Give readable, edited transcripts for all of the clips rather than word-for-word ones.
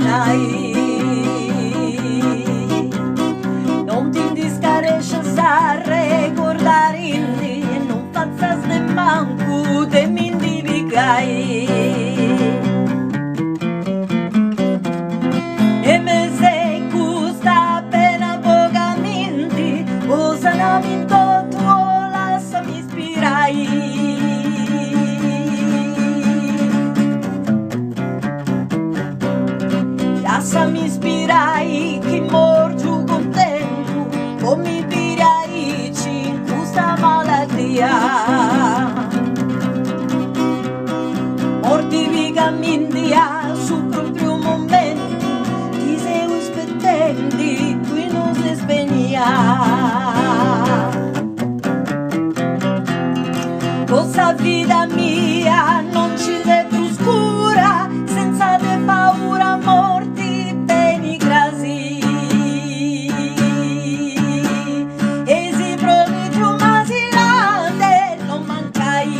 manai. Non ti indiscaresces a recordare indi, non fazzas ne manco de m'indivigai. E me sei custa pena pogamente, osanamento tuo lasciami ispirai. Lasciami ispirai che mor giù contento, o mi pirai in questa malattia. Mortificamente su proprio momento, ti sei aspettando, qui non si spegna. Questa vita mia non ci sei più scura, senza te paura morti beni grasi. E si provi giù ma si lande non mancai.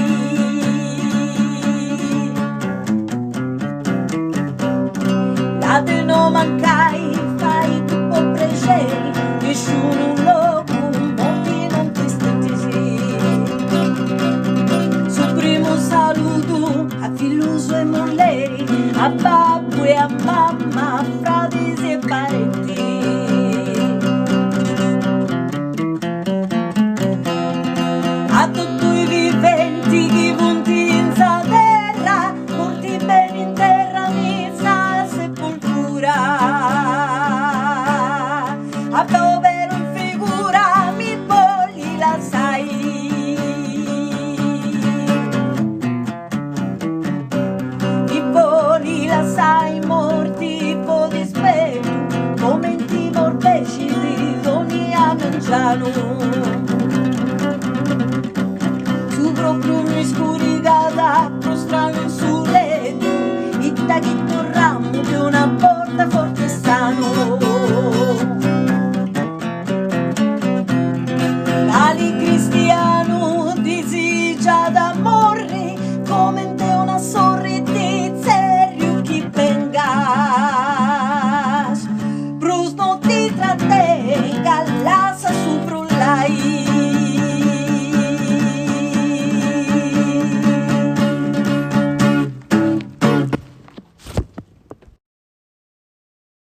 Date non mancai, fai tutto piacere, nessuno loco, molti non ti stentisi. Sul primo saluto a figlioso e molleri, a babbo e a mamma, a frati e parenti. A tutti i viventi che punti in sa terra, porti bene in terra mezza sepoltura. A povero in figura mi vogli la sai. Mi vogli la sai morti po' dispetto, momenti morbeci di ogni mangiano. Su proprio mi scuricata prostrano sul letto, il tachito ramo di una porta forte sano. Tali cristiano disi già da